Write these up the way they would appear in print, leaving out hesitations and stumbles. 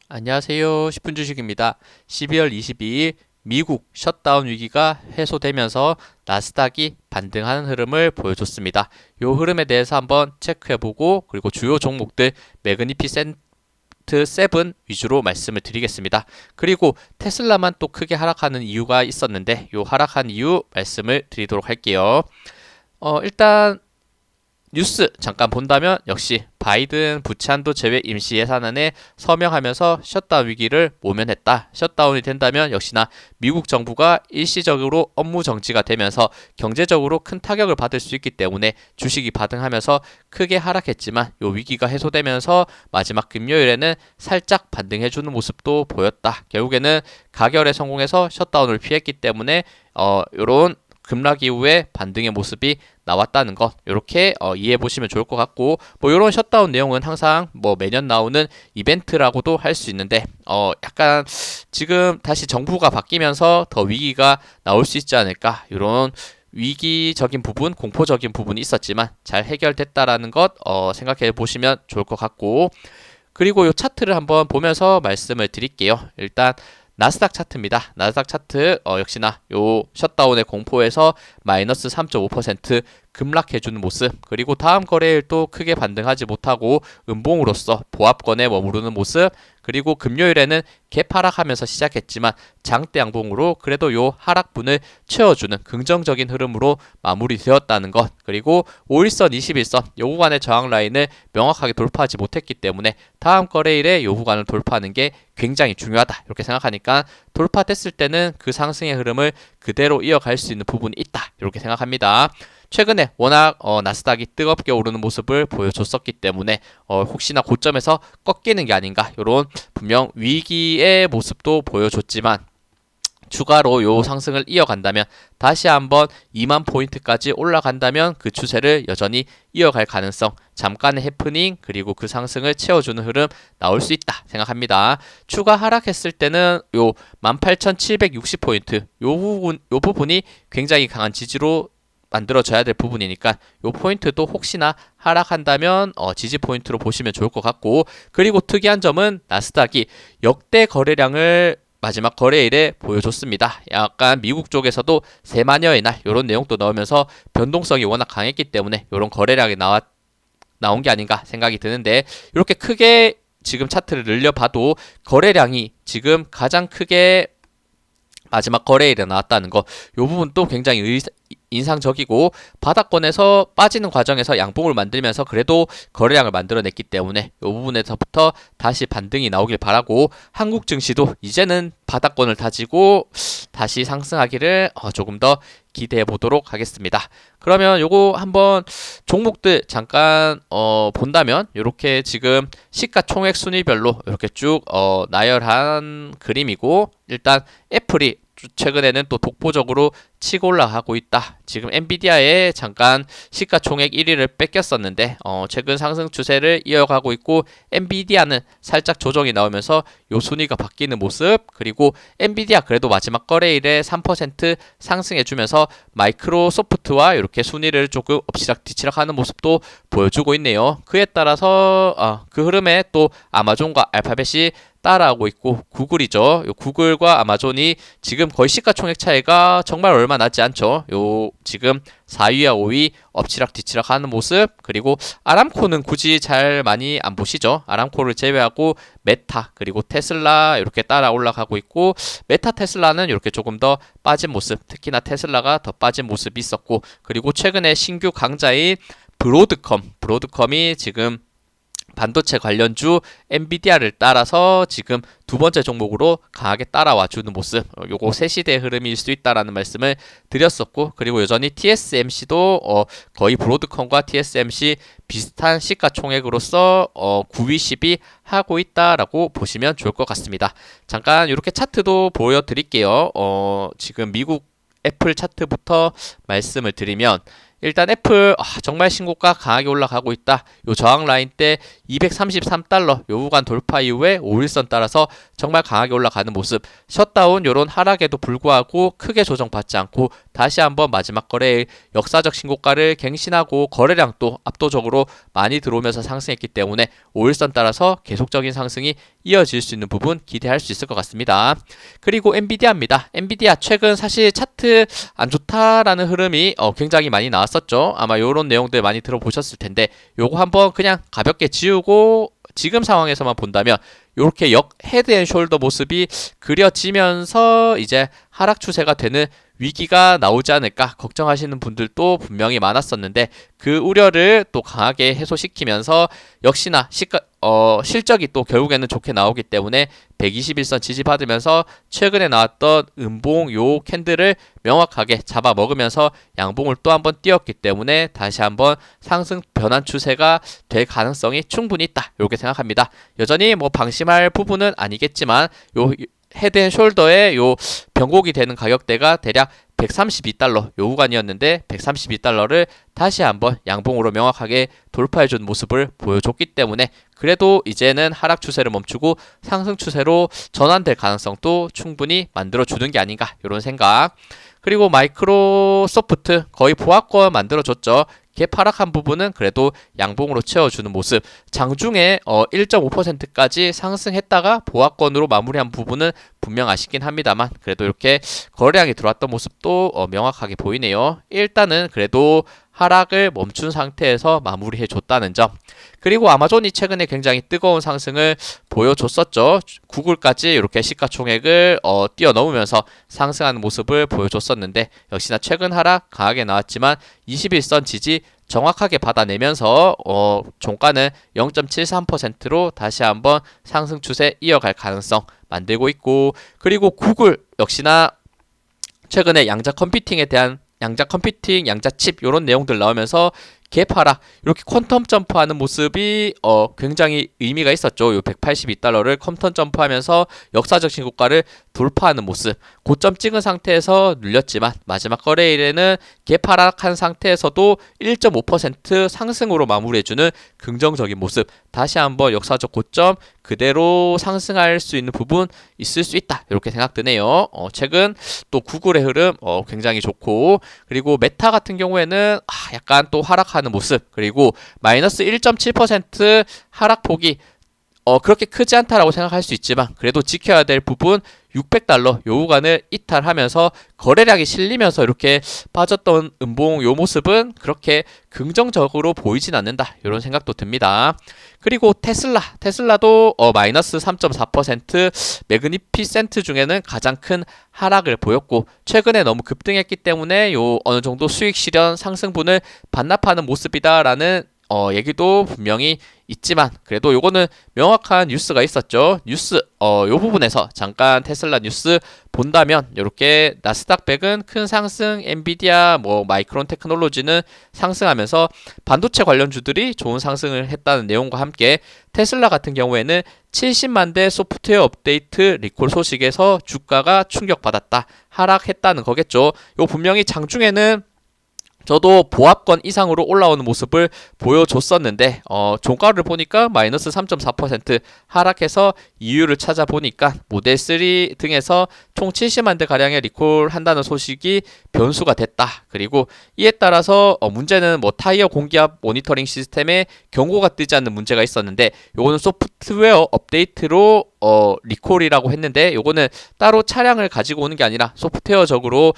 안녕하세요. 10분 주식입니다. 12월 22일 미국 셧다운 위기가 해소되면서 나스닥이 반등하는 흐름을 보여줬습니다. 이 흐름에 대해서 한번 체크해보고 그리고 주요 종목들 매그니피센트 7 위주로 말씀을 드리겠습니다. 그리고 테슬라만 또 크게 하락하는 이유가 있었는데 이 하락한 이유 말씀을 드리도록 할게요. 일단 뉴스 잠깐 본다면 역시 바이든 부채한도 제외 임시 예산안에 서명하면서 셧다운 위기를 모면했다. 셧다운이 된다면 역시나 미국 정부가 일시적으로 업무 정지가 되면서 경제적으로 큰 타격을 받을 수 있기 때문에 주식이 반등하면서 크게 하락했지만 이 위기가 해소되면서 마지막 금요일에는 살짝 반등해주는 모습도 보였다. 결국에는 가결에 성공해서 셧다운을 피했기 때문에 이런 급락 이후에 반등의 모습이 나왔다는 것 이렇게 이해해 보시면 좋을 것 같고 뭐 이런 셧다운 내용은 항상 뭐 매년 나오는 이벤트라고도 할 수 있는데 약간 지금 다시 정부가 바뀌면서 더 위기가 나올 수 있지 않을까 이런 위기적인 부분, 공포적인 부분이 있었지만 잘 해결됐다라는 것 생각해 보시면 좋을 것 같고 그리고 이 차트를 한번 보면서 말씀을 드릴게요. 일단 나스닥 차트입니다. 나스닥 차트 역시나 요 셧다운의 공포에서 마이너스 3.5% 급락해주는 모습 그리고 다음 거래일 또 크게 반등하지 못하고 음봉으로서 보합권에 머무르는 모습 그리고 금요일에는 갭 하락하면서 시작했지만 장대 양봉으로 그래도 요 하락분을 채워주는 긍정적인 흐름으로 마무리되었다는 것 그리고 5일선 21선 요 구간의 저항 라인을 명확하게 돌파하지 못했기 때문에 다음 거래일에 요 구간을 돌파하는 게 굉장히 중요하다 이렇게 생각하니까 돌파됐을 때는 그 상승의 흐름을 그대로 이어갈 수 있는 부분이 있다 이렇게 생각합니다. 최근에 워낙 나스닥이 뜨겁게 오르는 모습을 보여줬었기 때문에 혹시나 고점에서 꺾이는 게 아닌가 이런 분명 위기의 모습도 보여줬지만 추가로 요 상승을 이어간다면 다시 한번 2만 포인트까지 올라간다면 그 추세를 여전히 이어갈 가능성 잠깐의 해프닝 그리고 그 상승을 채워주는 흐름 나올 수 있다 생각합니다. 추가 하락했을 때는 요 18,760포인트 요 부분이 굉장히 강한 지지로 만들어져야 될 부분이니까 요 포인트도 혹시나 하락한다면 지지 포인트로 보시면 좋을 것 같고 그리고 특이한 점은 나스닥이 역대 거래량을 마지막 거래일에 보여줬습니다. 약간 미국 쪽에서도 세만여의 날 이런 내용도 넣으면서 변동성이 워낙 강했기 때문에 이런 거래량이 나온 게 아닌가 생각이 드는데 이렇게 크게 지금 차트를 늘려봐도 거래량이 지금 가장 크게 마지막 거래일에 나왔다는 거, 요 부분도 굉장히 인상적이고 바닥권에서 빠지는 과정에서 양봉을 만들면서 그래도 거래량을 만들어냈기 때문에 이 부분에서부터 다시 반등이 나오길 바라고 한국 증시도 이제는 바닥권을 다지고 다시 상승하기를 조금 더 기대해 보도록 하겠습니다. 그러면 요거 한번 종목들 잠깐 본다면 이렇게 지금 시가총액 순위별로 이렇게 쭉 나열한 그림이고 일단 애플이 최근에는 또 독보적으로 치고 올라가고 있다. 지금 엔비디아에 잠깐 시가총액 1위를 뺏겼었는데 최근 상승 추세를 이어가고 있고 엔비디아는 살짝 조정이 나오면서 요 순위가 바뀌는 모습 그리고 엔비디아 그래도 마지막 거래일에 3% 상승해주면서 마이크로소프트와 이렇게 순위를 조금 엎치락뒤치락 하는 모습도 보여주고 있네요. 그에 따라서 그 흐름에 또 아마존과 알파벳이 따라하고 있고 구글이죠. 요 구글과 아마존이 지금 거의 시가총액 차이가 정말 얼마 나지 않죠. 요 지금 4위와 5위 엎치락 뒤치락 하는 모습 그리고 아람코는 굳이 잘 많이 안 보시죠. 아람코를 제외하고 메타 그리고 테슬라 이렇게 따라 올라가고 있고 메타 테슬라는 이렇게 조금 더 빠진 모습 특히나 테슬라가 더 빠진 모습이 있었고 그리고 최근에 신규 강자인 브로드컴이 지금 반도체 관련주 엔비디아를 따라서 지금 두 번째 종목으로 강하게 따라와 주는 모습 요거 새 시대의 흐름일 수 있다라는 말씀을 드렸었고 그리고 여전히 TSMC도 거의 브로드컴과 TSMC 비슷한 시가총액으로서 9위 10위 하고 있다라고 보시면 좋을 것 같습니다. 잠깐 이렇게 차트도 보여드릴게요. 지금 미국 애플 차트부터 말씀을 드리면 일단 애플 정말 신고가 강하게 올라가고 있다. 요 저항 라인 때 233달러 요 구간 돌파 이후에 5일선 따라서 정말 강하게 올라가는 모습. 셧다운 요런 하락에도 불구하고 크게 조정받지 않고 다시 한번 마지막 거래일 역사적 신고가를 갱신하고 거래량도 압도적으로 많이 들어오면서 상승했기 때문에 5일선 따라서 계속적인 상승이 이어질 수 있는 부분 기대할 수 있을 것 같습니다. 그리고 엔비디아입니다. 엔비디아 최근 사실 차트 안 좋다라는 흐름이 굉장히 많이 나왔었죠. 아마 요런 내용들 많이 들어보셨을 텐데 요거 한번 그냥 가볍게 지우고 지금 상황에서만 본다면 이렇게 역 헤드 앤 숄더 모습이 그려지면서 이제 하락 추세가 되는 위기가 나오지 않을까 걱정하시는 분들도 분명히 많았었는데 그 우려를 또 강하게 해소시키면서 역시나 실적이 또 결국에는 좋게 나오기 때문에 121선 지지받으면서 최근에 나왔던 음봉 요 캔들을 명확하게 잡아먹으면서 양봉을 또 한번 띄웠기 때문에 다시 한번 상승 변환 추세가 될 가능성이 충분히 있다 이렇게 생각합니다. 여전히 뭐 방심할 부분은 아니겠지만 요 헤드 앤 숄더의 요 변곡이 되는 가격대가 대략 132달러 요 구간이었는데 132달러를 다시 한번 양봉으로 명확하게 돌파해준 모습을 보여줬기 때문에 그래도 이제는 하락 추세를 멈추고 상승 추세로 전환될 가능성도 충분히 만들어주는 게 아닌가 이런 생각. 그리고 마이크로소프트 거의 보합권 만들어줬죠. 갭 하락한 부분은 그래도 양봉으로 채워주는 모습. 장중에 1.5%까지 상승했다가 보합권으로 마무리한 부분은 분명 아쉽긴 합니다만 그래도 이렇게 거래량이 들어왔던 모습도 명확하게 보이네요. 일단은 그래도 하락을 멈춘 상태에서 마무리해 줬다는 점. 그리고 아마존이 최근에 굉장히 뜨거운 상승을 보여줬었죠. 구글까지 이렇게 시가총액을 뛰어넘으면서 상승하는 모습을 보여줬었는데 역시나 최근 하락 강하게 나왔지만 21선 지지 정확하게 받아내면서 종가는 0.73%로 다시 한번 상승 추세 이어갈 가능성 만들고 있고 그리고 구글 역시나 최근에 양자 컴퓨팅, 양자 칩 이런 내용들 나오면서 갭 하락 이렇게 퀀텀 점프하는 모습이 굉장히 의미가 있었죠. 요 182달러를 퀀텀 점프하면서 역사적 신고가를 돌파하는 모습. 고점 찍은 상태에서 눌렸지만 마지막 거래일에는 갭 하락한 상태에서도 1.5% 상승으로 마무리해주는 긍정적인 모습. 다시 한번 역사적 고점 그대로 상승할 수 있는 부분 있을 수 있다. 이렇게 생각드네요. 최근 또 구글의 흐름 굉장히 좋고 그리고 메타 같은 경우에는 약간 또 하락하는 모습 그리고 마이너스 1.7% 하락폭이 그렇게 크지 않다라고 생각할 수 있지만 그래도 지켜야 될 부분 600달러 요 구간을 이탈하면서 거래량이 실리면서 이렇게 빠졌던 음봉 요 모습은 그렇게 긍정적으로 보이진 않는다 이런 생각도 듭니다. 그리고 테슬라도 마이너스 3.4% 매그니피센트 중에는 가장 큰 하락을 보였고 최근에 너무 급등했기 때문에 요 어느 정도 수익 실현 상승분을 반납하는 모습이다라는 얘기도 분명히 있지만 그래도 요거는 명확한 뉴스가 있었죠. 요 부분에서 잠깐 테슬라 뉴스 본다면 이렇게 나스닥 100은 큰 상승, 엔비디아, 마이크론 테크놀로지는 상승하면서 반도체 관련주들이 좋은 상승을 했다는 내용과 함께 테슬라 같은 경우에는 70만 대 소프트웨어 업데이트 리콜 소식에서 주가가 충격받았다, 하락했다는 거겠죠. 요 분명히 장중에는 저도 보합권 이상으로 올라오는 모습을 보여줬었는데 종가를 보니까 마이너스 3.4% 하락해서 이유를 찾아보니까 모델 3 등에서 총 70만 대 가량의 리콜 한다는 소식이 변수가 됐다. 그리고 이에 따라서 문제는 타이어 공기압 모니터링 시스템에 경고가 뜨지 않는 문제가 있었는데 요거는 소프트웨어 업데이트로 리콜이라고 했는데 요거는 따로 차량을 가지고 오는 게 아니라 소프트웨어적으로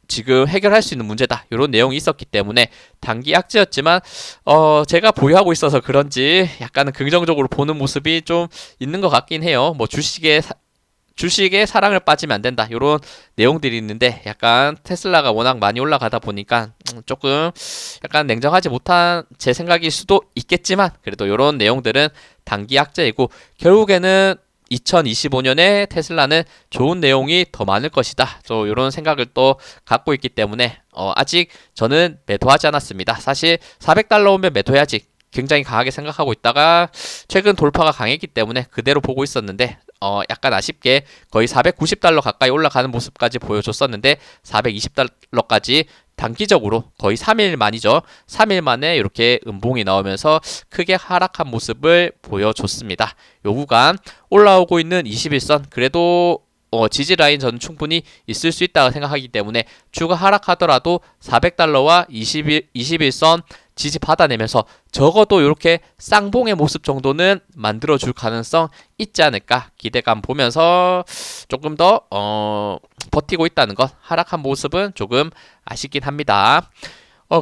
지금 해결할 수 있는 문제다 이런 내용이 있었기 때문에 단기 악재였지만 제가 보유하고 있어서 그런지 약간은 긍정적으로 보는 모습이 좀 있는 것 같긴 해요. 주식에 사랑을 빠지면 안 된다 이런 내용들이 있는데 약간 테슬라가 워낙 많이 올라가다 보니까 조금 약간 냉정하지 못한 제 생각일 수도 있겠지만 그래도 이런 내용들은 단기 악재이고 결국에는 2025년에 테슬라는 좋은 내용이 더 많을 것이다. 또 이런 생각을 또 갖고 있기 때문에 아직 저는 매도하지 않았습니다. 사실 400달러 오면 매도해야지 굉장히 강하게 생각하고 있다가 최근 돌파가 강했기 때문에 그대로 보고 있었는데 약간 아쉽게 거의 490달러 가까이 올라가는 모습까지 보여줬었는데 420달러까지 단기적으로 거의 3일 만이죠. 3일 만에 이렇게 음봉이 나오면서 크게 하락한 모습을 보여줬습니다. 요 구간 올라오고 있는 21선 그래도 지지 라인 저는 충분히 있을 수 있다고 생각하기 때문에 추가 하락하더라도 400달러와 21선 지지 받아내면서 적어도 이렇게 쌍봉의 모습 정도는 만들어줄 가능성 있지 않을까 기대감 보면서 조금 더 버티고 있다는 것, 하락한 모습은 조금 아쉽긴 합니다.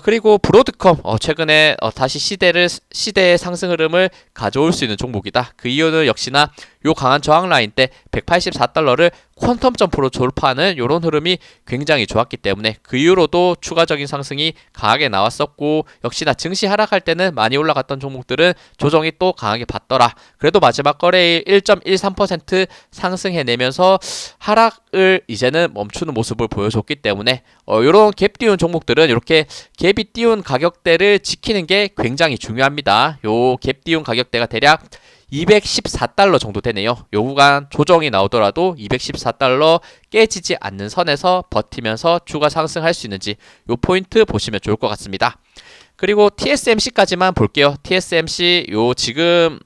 그리고 브로드컴, 최근에 다시 시대의 상승 흐름을 가져올 수 있는 종목이다. 그 이유는 역시나 요 강한 저항 라인 때 184달러를 퀀텀 점프로 돌파하는 요런 흐름이 굉장히 좋았기 때문에 그 이후로도 추가적인 상승이 강하게 나왔었고, 역시나 증시 하락할 때는 많이 올라갔던 종목들은 조정이 또 강하게 받더라. 그래도 마지막 거래일 1.13% 상승해내면서 하락을 이제는 멈추는 모습을 보여줬기 때문에 요런 갭 띄운 종목들은 이렇게 갭이 띄운 가격대를 지키는 게 굉장히 중요합니다. 요 갭 띄운 가격대가 대략 214달러 정도 되네요. 요 구간 조정이 나오더라도 214달러 깨지지 않는 선에서 버티면서 추가 상승할 수 있는지 요 포인트 보시면 좋을 것 같습니다. 그리고 TSMC까지만 볼게요. TSMC 요 지금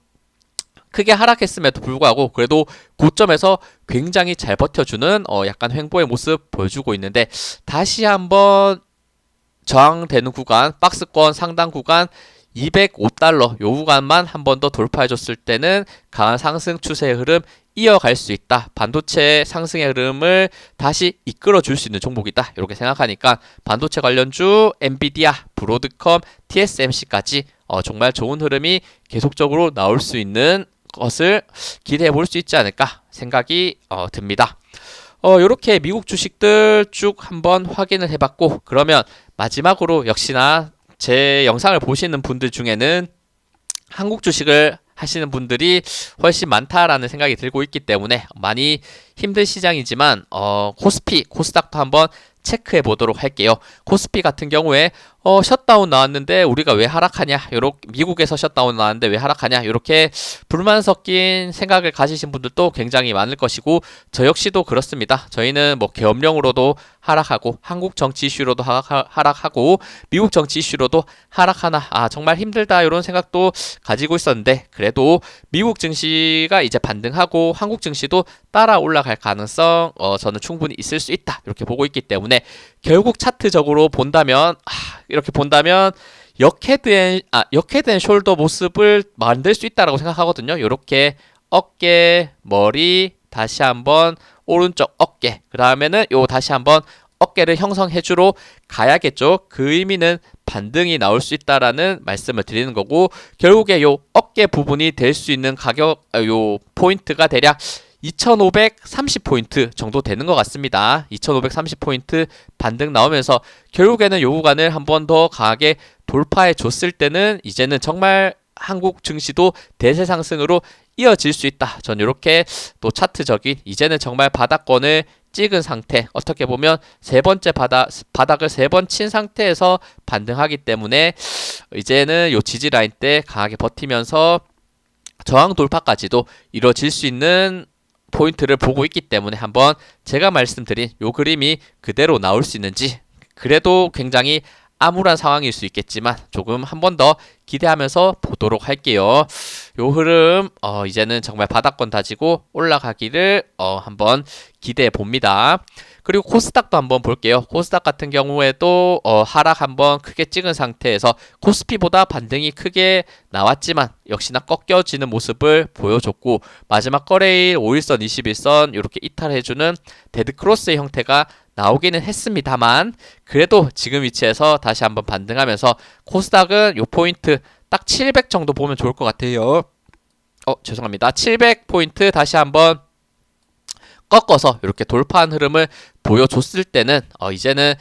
크게 하락했음에도 불구하고 그래도 고점에서 굉장히 잘 버텨주는 약간 횡보의 모습 보여주고 있는데, 다시 한번 저항되는 구간, 박스권 상단 구간 205달러 요 구간만 한 번 더 돌파해줬을 때는 강한 상승 추세의 흐름 이어갈 수 있다. 반도체 상승의 흐름을 다시 이끌어줄 수 있는 종목이다. 이렇게 생각하니까 반도체 관련주 엔비디아, 브로드컴, TSMC까지 정말 좋은 흐름이 계속적으로 나올 수 있는 것을 기대해 볼 수 있지 않을까 생각이 듭니다. 요렇게 미국 주식들 쭉 한번 확인을 해봤고, 그러면 마지막으로 역시나 제 영상을 보시는 분들 중에는 한국 주식을 하시는 분들이 훨씬 많다라는 생각이 들고 있기 때문에 많이 힘든 시장이지만 코스피, 코스닥도 한번 체크해 보도록 할게요. 코스피 같은 경우에 셧다운 나왔는데 우리가 왜 하락하냐, 요렇게 미국에서 셧다운 나왔는데 왜 하락하냐, 이렇게 불만 섞인 생각을 가지신 분들도 굉장히 많을 것이고, 저 역시도 그렇습니다. 저희는 뭐 계엄령으로도 하락하고 한국 정치 이슈로도 하락하고 미국 정치 이슈로도 하락하나, 정말 힘들다 이런 생각도 가지고 있었는데, 그래도 미국 증시가 이제 반등하고 한국 증시도 따라 올라갈 가능성 저는 충분히 있을 수 있다 이렇게 보고 있기 때문에, 결국 차트적으로 본다면 이렇게 본다면 역헤드앤 숄더 모습을 만들 수 있다라고 생각하거든요. 이렇게 어깨, 머리, 다시 한번 오른쪽 어깨, 그 다음에는 요 다시 한번 어깨를 형성해주러 가야겠죠. 그 의미는 반등이 나올 수 있다라는 말씀을 드리는 거고, 결국에 요 어깨 부분이 될 수 있는 가격, 요 포인트가 대략 2530포인트 정도 되는 것 같습니다. 2530포인트 반등 나오면서 결국에는 요 구간을 한 번 더 강하게 돌파해 줬을 때는 이제는 정말 한국 증시도 대세 상승으로 이어질 수 있다. 전 이렇게 또 차트적인 이제는 정말 바닥권을 찍은 상태, 어떻게 보면 세 번째 바닥을 세 번 친 상태에서 반등하기 때문에 이제는 요 지지 라인 때 강하게 버티면서 저항 돌파까지도 이뤄질 수 있는 포인트를 보고 있기 때문에 한번 제가 말씀드린 요 그림이 그대로 나올 수 있는지, 그래도 굉장히 암울한 상황일 수 있겠지만 조금 한 번 더 기대하면서 보도록 할게요. 요 흐름 이제는 정말 바닥권 다지고 올라가기를 한번 기대해 봅니다. 그리고 코스닥도 한번 볼게요. 코스닥 같은 경우에도 하락 한번 크게 찍은 상태에서 코스피보다 반등이 크게 나왔지만 역시나 꺾여지는 모습을 보여줬고, 마지막 거래일 5일선, 21선 이렇게 이탈해주는 데드크로스의 형태가 나오기는 했습니다만, 그래도 지금 위치에서 다시 한번 반등하면서 코스닥은 요 포인트 딱 700 정도 보면 좋을 것 같아요. 죄송합니다. 700포인트 다시 한번 꺾어서 이렇게 돌파한 흐름을 보여줬을 때는 이제는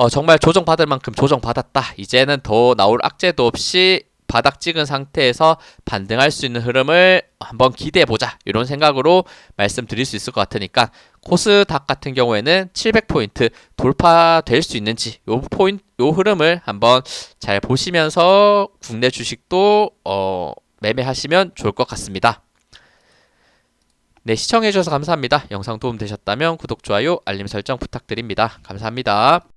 정말 조정받을 만큼 조정받았다. 이제는 더 나올 악재도 없이 바닥 찍은 상태에서 반등할 수 있는 흐름을 한번 기대해보자, 이런 생각으로 말씀드릴 수 있을 것 같으니까 코스닥 같은 경우에는 700포인트 돌파될 수 있는지 요 흐름을 한번 잘 보시면서 국내 주식도 매매하시면 좋을 것 같습니다. 네, 시청해주셔서 감사합니다. 영상 도움 되셨다면 구독, 좋아요, 알림 설정 부탁드립니다. 감사합니다.